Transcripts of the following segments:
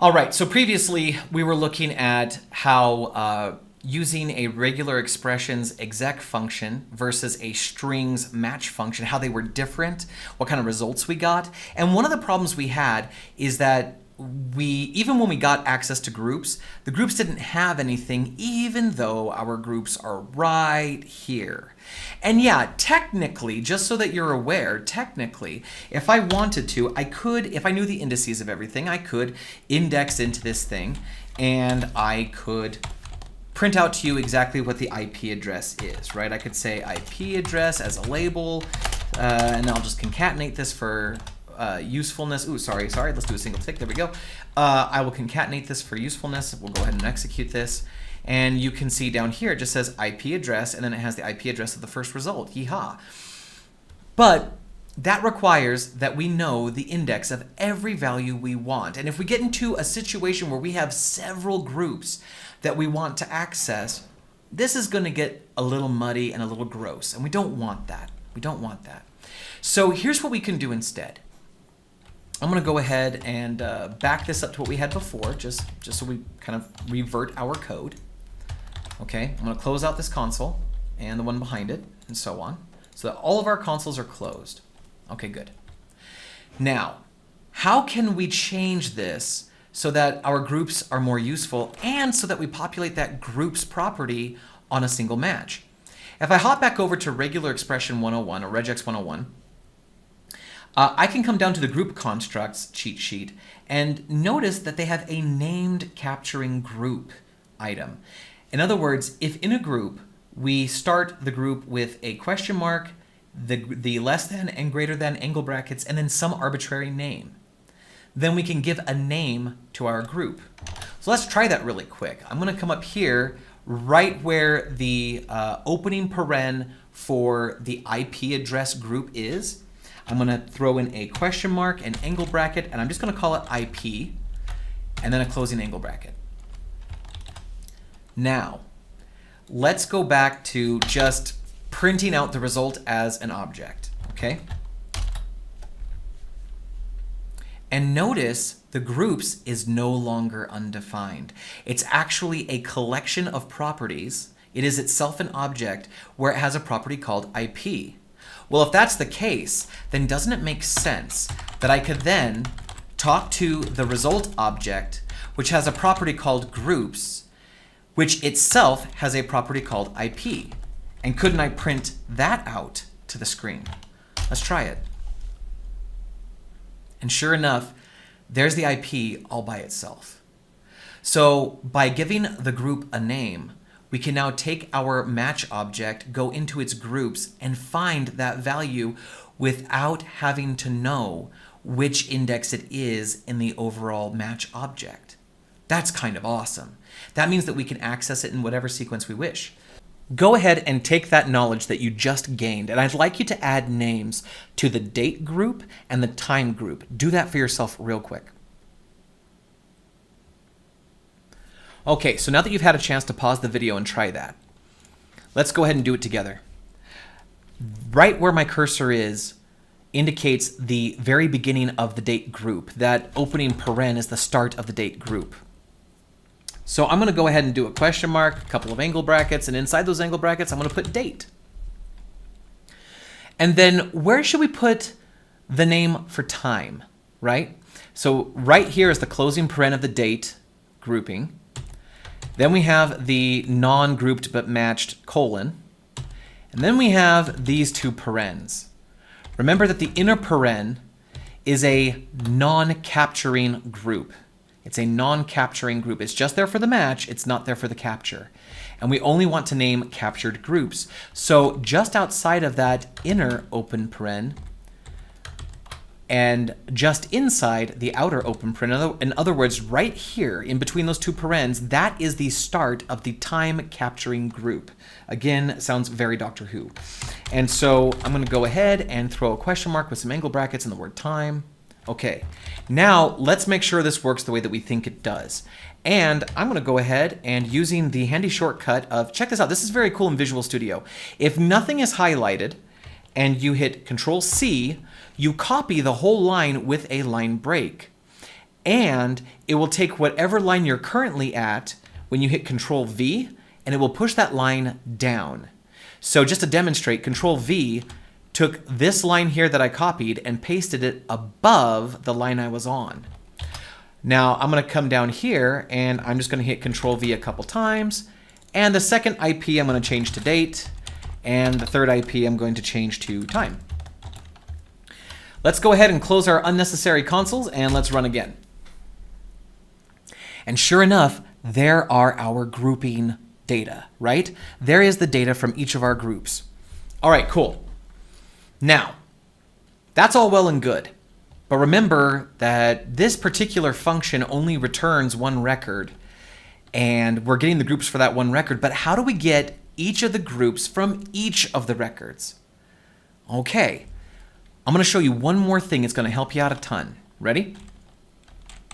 All right, so previously we were looking at how using a regular expressions exec function versus a strings match function, how they were different, what kind of results we got. And one of the problems we had is that even when we got access to groups, the groups didn't have anything, even though our groups are right here. And yeah, technically, just so that you're aware, technically, if I wanted to, I could, if I knew the indices of everything, I could index into this thing and I could print out to you exactly what the IP address is, right? I could say IP address as a label, and I'll just concatenate this for usefulness. Ooh, sorry, let's do a single tick, there we go. I will concatenate this for usefulness. We'll go ahead and execute this. And you can see down here, it just says IP address, and then it has the IP address of the first result, yeehaw. But that requires that we know the index of every value we want. And if we get into a situation where we have several groups that we want to access, this is going to get a little muddy and a little gross, and we don't want that. We don't want that. So here's what we can do instead. I'm going to go ahead and back this up to what we had before, just so we kind of revert our code. Okay, I'm going to close out this console and the one behind it, and so on, so that all of our consoles are closed. Okay, good. Now, how can we change this so that our groups are more useful and so that we populate that groups property on a single match? If I hop back over to regular expression 101 or regex 101, I can come down to the group constructs cheat sheet and notice that they have a named capturing group item. In other words, if in a group we start the group with a question mark, the less than and greater than angle brackets, and then some arbitrary name, then we can give a name to our group. So let's try that really quick. I'm going to come up here right where the opening paren for the IP address group is. I'm going to throw in a question mark, an angle bracket, and I'm just going to call it IP, and then a closing angle bracket. Now, let's go back to just printing out the result as an object, okay? And notice the groups is no longer undefined. It's actually a collection of properties. It is itself an object where it has a property called IP. Well, if that's the case, then doesn't it make sense that I could then talk to the result object, which has a property called groups, which itself has a property called IP? And couldn't I print that out to the screen? Let's try it. And sure enough, there's the IP all by itself. So by giving the group a name, we can now take our match object, go into its groups, and find that value without having to know which index it is in the overall match object. That's kind of awesome. That means that we can access it in whatever sequence we wish. Go ahead and take that knowledge that you just gained, and I'd like you to add names to the date group and the time group. Do that for yourself real quick. Okay, so now that you've had a chance to pause the video and try that, let's go ahead and do it together. Right where my cursor is indicates the very beginning of the date group. That opening paren is the start of the date group. So I'm going to go ahead and do a question mark, a couple of angle brackets, and inside those angle brackets, I'm going to put date. And then where should we put the name for time, right? So right here is the closing paren of the date grouping. Then we have the non-grouped but matched colon. And then we have these two parens. Remember that the inner paren is a non-capturing group. It's a non-capturing group. It's just there for the match. It's not there for the capture. And we only want to name captured groups. So just outside of that inner open paren and just inside the outer open paren, in other words, right here in between those two parens, that is the start of the time capturing group. Again, sounds very Doctor Who. And so I'm going to go ahead and throw a question mark with some angle brackets and the word time. Okay, now let's make sure this works the way that we think it does. And I'm going to go ahead and using the handy shortcut of, check this out, this is very cool in Visual Studio. If nothing is highlighted and you hit Control-C, you copy the whole line with a line break. and it will take whatever line you're currently at when you hit Control V, and it will push that line down. So just to demonstrate, Control V took this line here that I copied and pasted it above the line I was on. Now I'm going to come down here and I'm just going to hit Control V a couple times. And the second IP I'm going to change to date. And the third IP I'm going to change to time. Let's go ahead and close our unnecessary consoles and let's run again. And sure enough, there are our grouping data, right? There is the data from each of our groups. All right, cool. Now, that's all well and good. But remember that this particular function only returns one record. And we're getting the groups for that one record. But how do we get each of the groups from each of the records? Okay, I'm going to show you one more thing. It's going to help you out a ton. Ready?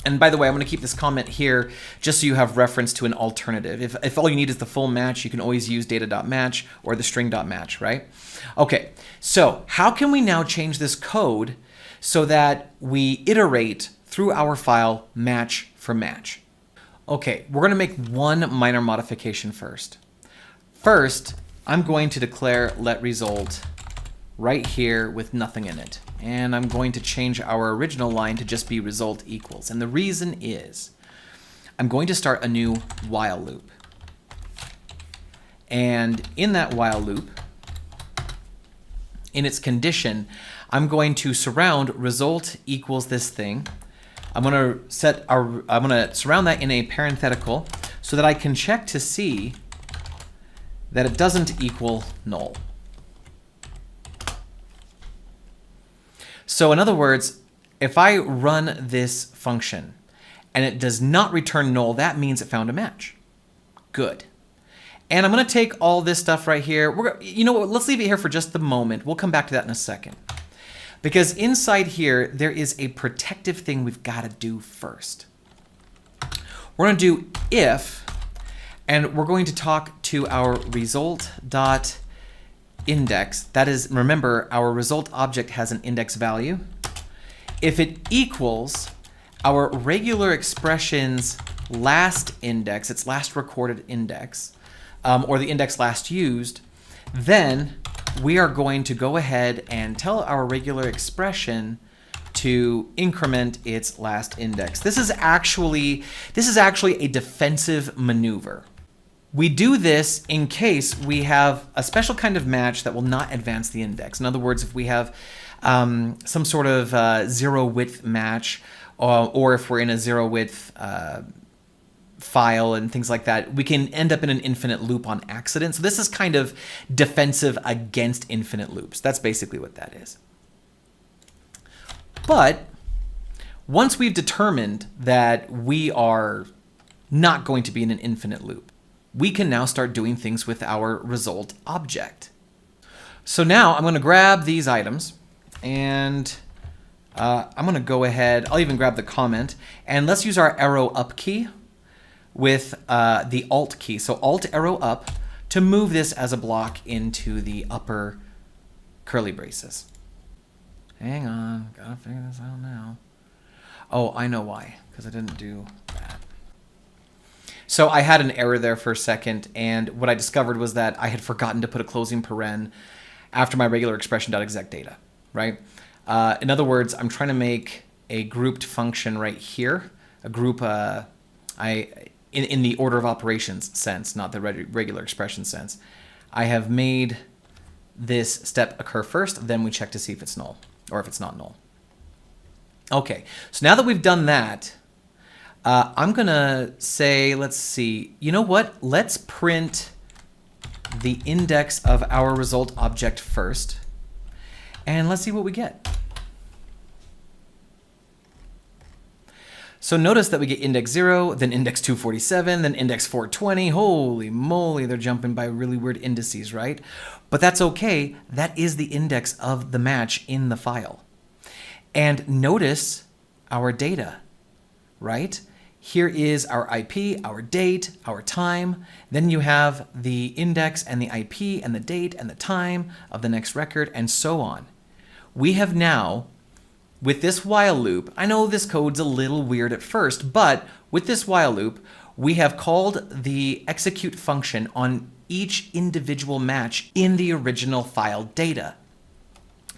And by the way, I'm going to keep this comment here just so you have reference to an alternative. If all you need is the full match, you can always use data.match or the string.match, right? Okay, so how can we now change this code so that we iterate through our file match for match? Okay, we're going to make one minor modification first. First, I'm going to declare letResult right here with nothing in it. And I'm going to change our original line to just be result equals. And the reason is I'm going to start a new while loop. And in that while loop, in its condition, I'm going to surround result equals this thing. I'm going to surround that in a parenthetical so that I can check to see that it doesn't equal null. So in other words, if I run this function and it does not return null, that means it found a match. Good. And I'm going to take all this stuff right here. You know what? Let's leave it here for just the moment. We'll come back to that in a second. Because inside here, there is a protective thing we've got to do first. We're going to do if, and we're going to talk to our result.index. That is, remember, our result object has an index value. If it equals our regular expression's last index, its last recorded index, or the index last used, then we are going to go ahead and tell our regular expression to increment its last index. This is actually a defensive maneuver. We do this in case we have a special kind of match that will not advance the index. In other words, if we have some sort of zero width match, or if we're in a zero width file and things like that, we can end up in an infinite loop on accident. So this is kind of defensive against infinite loops. That's basically what that is. But once we've determined that we are not going to be in an infinite loop, we can now start doing things with our result object. So now I'm going to grab these items and I'm going to go ahead, I'll even grab the comment, and let's use our arrow up key with the Alt key. So Alt arrow up to move this as a block into the upper curly braces. Hang on, gotta figure this out now. Oh, I know why, because I didn't do that. So I had an error there for a second, and what I discovered was that I had forgotten to put a closing paren after my regular expression.exec data, right? In other words, I'm trying to make a grouped function right here, a group in the order of operations sense, not the regular expression sense. I have made this step occur first, then we check to see if it's null, or if it's not null. Okay, so now that we've done that, I'm gonna say, let's see, you know what? Let's print the index of our result object first, and let's see what we get. So notice that we get index 0, then index 247, then index 420. Holy moly, they're jumping by really weird indices, right? But that's okay. That is the index of the match in the file. And notice our data, right? Here is our IP, our date, our time. Then you have the index and the IP and the date and the time of the next record and so on. We have now with this while loop, I know this code's a little weird at first, but with this while loop, we have called the execute function on each individual match in the original file data.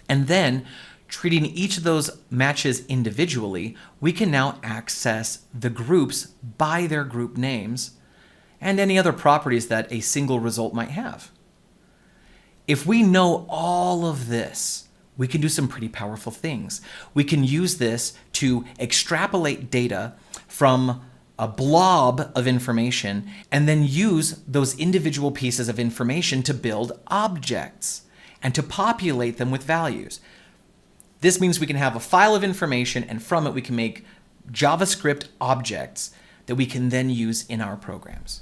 And then, treating each of those matches individually, we can now access the groups by their group names and any other properties that a single result might have. If we know all of this, we can do some pretty powerful things. We can use this to extrapolate data from a blob of information and then use those individual pieces of information to build objects and to populate them with values. This means we can have a file of information, and from it we can make JavaScript objects that we can then use in our programs.